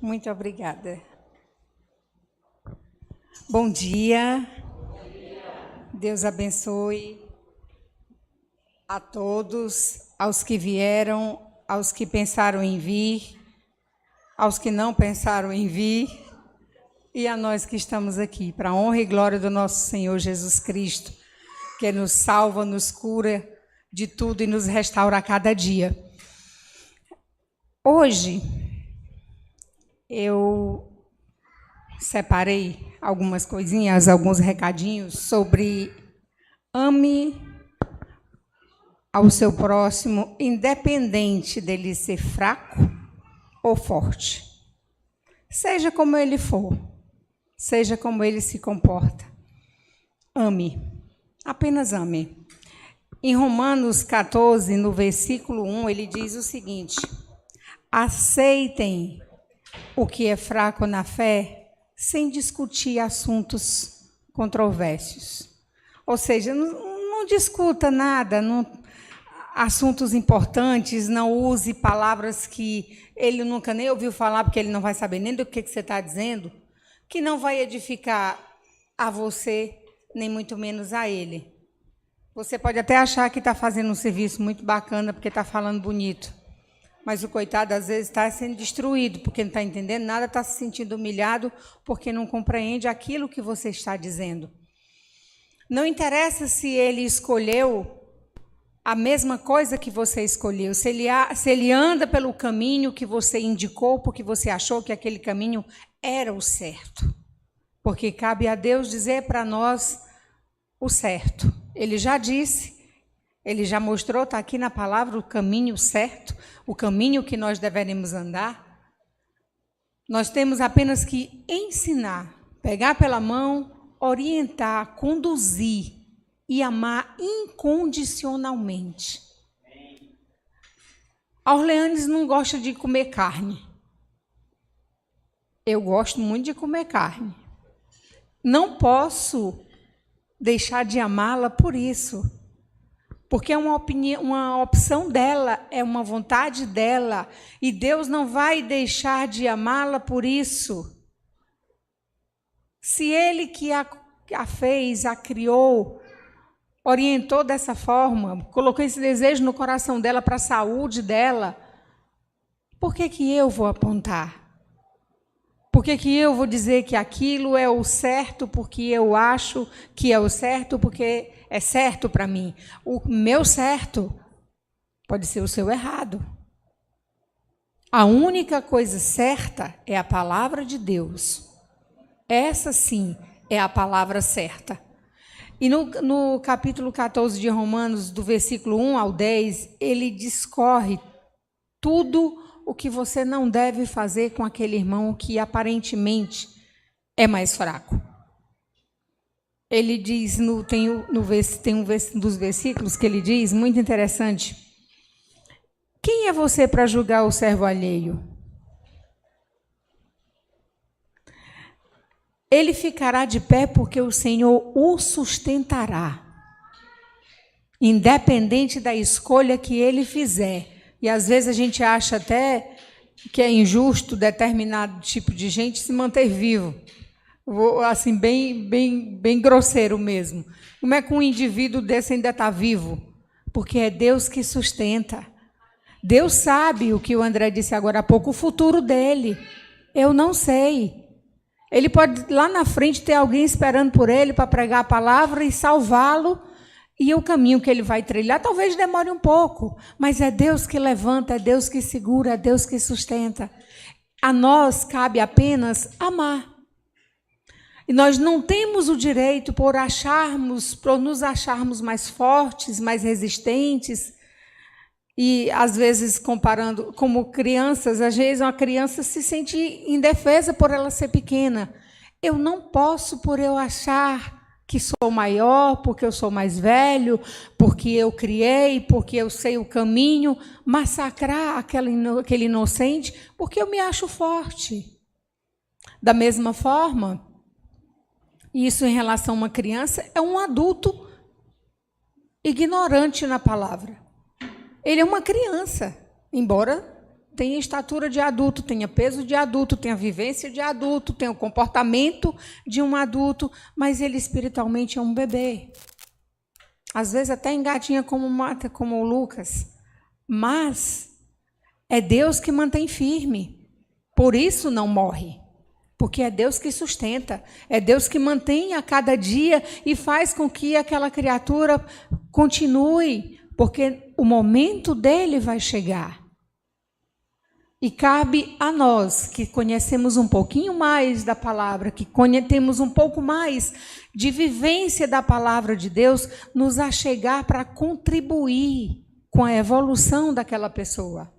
Muito obrigada. Bom dia. Deus abençoe a todos, aos que vieram, aos que pensaram em vir, aos que não pensaram em vir e a nós que estamos aqui, para a honra e glória do nosso Senhor Jesus Cristo, que nos salva, nos cura de tudo e nos restaura a cada dia. Hoje, eu separei algumas coisinhas, alguns recadinhos sobre ame ao seu próximo, independente dele ser fraco ou forte. Seja como ele for, seja como ele se comporta. Ame, apenas ame. Em Romanos 14, no versículo 1, ele diz o seguinte: aceitem o que é fraco na fé, sem discutir assuntos controversos. Ou seja, não discuta nada, assuntos importantes, não use palavras que ele nunca nem ouviu falar, porque ele não vai saber nem do que você está dizendo, que não vai edificar a você, nem muito menos a ele. Você pode até achar que está fazendo um serviço muito bacana, porque está falando bonito, mas o coitado, às vezes, está sendo destruído, porque não está entendendo nada, está se sentindo humilhado, porque não compreende aquilo que você está dizendo. Não interessa se ele escolheu a mesma coisa que você escolheu, se ele anda pelo caminho que você indicou, porque você achou que aquele caminho era o certo. Porque cabe a Deus dizer para nós o certo. Ele já disse, ele já mostrou, está aqui na palavra, o caminho certo, o caminho que nós deveremos andar. Nós temos apenas que ensinar, pegar pela mão, orientar, conduzir e amar incondicionalmente. A Orleanes não gosta de comer carne. Eu gosto muito de comer carne. Não posso deixar de amá-la por isso. Porque é uma opção dela, é uma vontade dela, e Deus não vai deixar de amá-la por isso. Se Ele que a fez, a criou, orientou dessa forma, colocou esse desejo no coração dela para a saúde dela, por que eu vou apontar? Por que eu vou dizer que aquilo é o certo porque eu acho que é o certo porque é certo para mim? O meu certo pode ser o seu errado. A única coisa certa é a palavra de Deus. Essa sim é a palavra certa. E no capítulo 14 de Romanos, do versículo 1 ao 10, ele discorre tudo o que você não deve fazer com aquele irmão que aparentemente é mais fraco. Ele diz, tem um dos versículos que ele diz, muito interessante: quem é você para julgar o servo alheio? Ele ficará de pé porque o Senhor o sustentará, independente da escolha que ele fizer. E às vezes a gente acha até que é injusto determinado tipo de gente se manter vivo. Assim, bem grosseiro mesmo. Como é que um indivíduo desse ainda está vivo? Porque é Deus que sustenta. Deus sabe o que o André disse agora há pouco, o futuro dele. Eu não sei. Ele pode, lá na frente, ter alguém esperando por ele para pregar a palavra e salvá-lo. E o caminho que ele vai trilhar talvez demore um pouco, mas é Deus que levanta, é Deus que segura, é Deus que sustenta. A nós cabe apenas amar. E nós não temos o direito, por nos acharmos mais fortes, mais resistentes, e às vezes comparando como crianças, às vezes uma criança se sente indefesa por ela ser pequena. Eu não posso, por eu achar que sou maior, porque eu sou mais velho, porque eu criei, porque eu sei o caminho, massacrar aquele inocente, porque eu me acho forte. Da mesma forma, isso em relação a uma criança, é um adulto ignorante na palavra. Ele é uma criança, embora tenha estatura de adulto, tenha peso de adulto, tenha vivência de adulto, tenha o comportamento de um adulto, mas ele espiritualmente é um bebê. Às vezes até engatinha como o Lucas, mas é Deus que mantém firme, por isso não morre, porque é Deus que sustenta, é Deus que mantém a cada dia e faz com que aquela criatura continue, porque o momento dele vai chegar. E cabe a nós, que conhecemos um pouquinho mais da palavra, que temos um pouco mais de vivência da palavra de Deus, nos achegar para contribuir com a evolução daquela pessoa.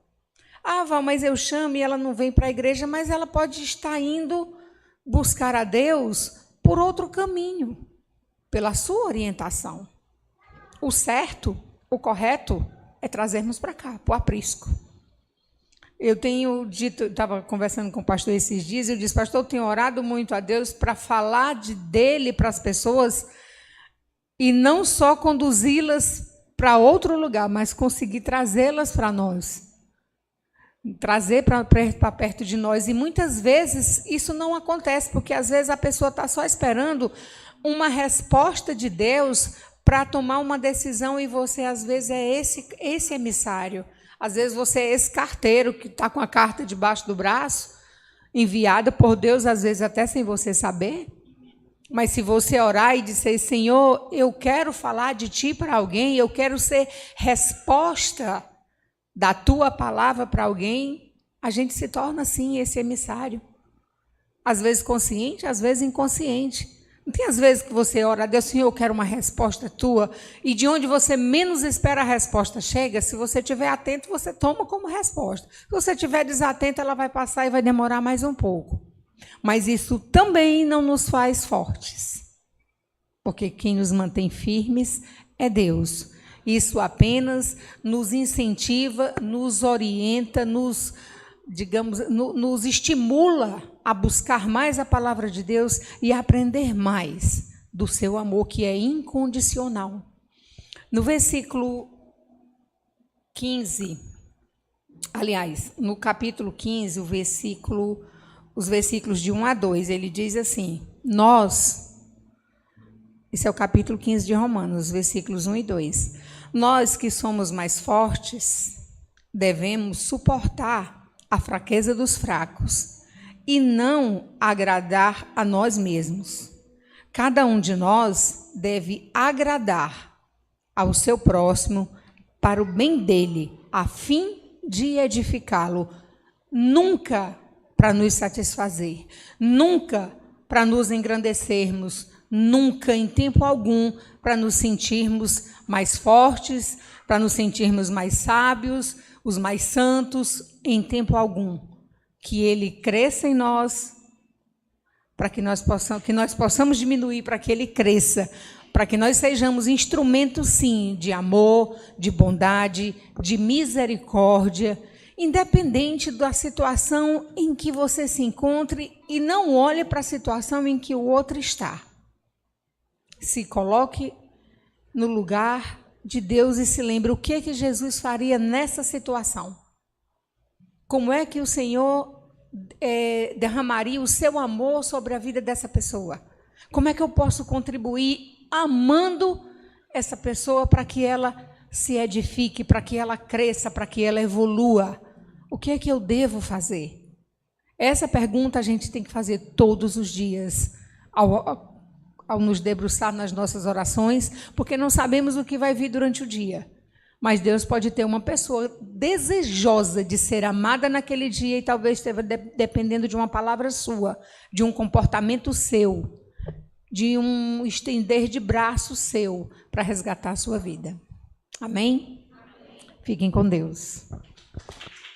Ah, Val, mas eu chamo e ela não vem para a igreja, mas ela pode estar indo buscar a Deus por outro caminho, pela sua orientação. O certo, o correto, é trazermos para cá, para o aprisco. Eu tenho dito, estava conversando com o pastor esses dias, eu disse, pastor, eu tenho orado muito a Deus para falar dele para as pessoas e não só conduzi-las para outro lugar, mas conseguir trazê-las para nós, trazer para perto de nós. E muitas vezes isso não acontece, porque às vezes a pessoa está só esperando uma resposta de Deus para tomar uma decisão e você às vezes é esse emissário. Às vezes você é esse carteiro que está com a carta debaixo do braço, enviada por Deus, às vezes até sem você saber. Mas se você orar e disser, Senhor, eu quero falar de Ti para alguém, eu quero ser resposta da Tua palavra para alguém, a gente se torna, assim, esse emissário. Às vezes consciente, às vezes inconsciente. Não tem às vezes que você ora a Deus, Senhor, eu quero uma resposta tua, e de onde você menos espera a resposta chega, se você estiver atento, você toma como resposta. Se você estiver desatento, ela vai passar e vai demorar mais um pouco. Mas isso também não nos faz fortes, porque quem nos mantém firmes é Deus. Isso apenas nos incentiva, nos orienta, nos estimula a buscar mais a palavra de Deus e a aprender mais do seu amor, que é incondicional. No versículo 15, aliás, no capítulo 15, os versículos de 1 a 2, ele diz assim, esse é o capítulo 15 de Romanos, versículos 1 e 2, nós que somos mais fortes, devemos suportar a fraqueza dos fracos e não agradar a nós mesmos. Cada um de nós deve agradar ao seu próximo para o bem dele, a fim de edificá-lo, nunca para nos satisfazer, nunca para nos engrandecermos, nunca, em tempo algum, para nos sentirmos mais fortes, para nos sentirmos mais sábios, os mais santos, em tempo algum. Que ele cresça em nós, para que nós possamos diminuir, para que ele cresça, para que nós sejamos instrumentos, sim, de amor, de bondade, de misericórdia, independente da situação em que você se encontre, e não olhe para a situação em que o outro está. Se coloque no lugar de Deus e se lembre o que Jesus faria nessa situação. Como é que o Senhor derramaria o seu amor sobre a vida dessa pessoa? Como é que eu posso contribuir amando essa pessoa para que ela se edifique, para que ela cresça, para que ela evolua? O que é que eu devo fazer? Essa pergunta a gente tem que fazer todos os dias, ao nos debruçar nas nossas orações, porque não sabemos o que vai vir durante o dia. Mas Deus pode ter uma pessoa desejosa de ser amada naquele dia e talvez esteja dependendo de uma palavra sua, de um comportamento seu, de um estender de braço seu para resgatar a sua vida. Amém? Fiquem com Deus.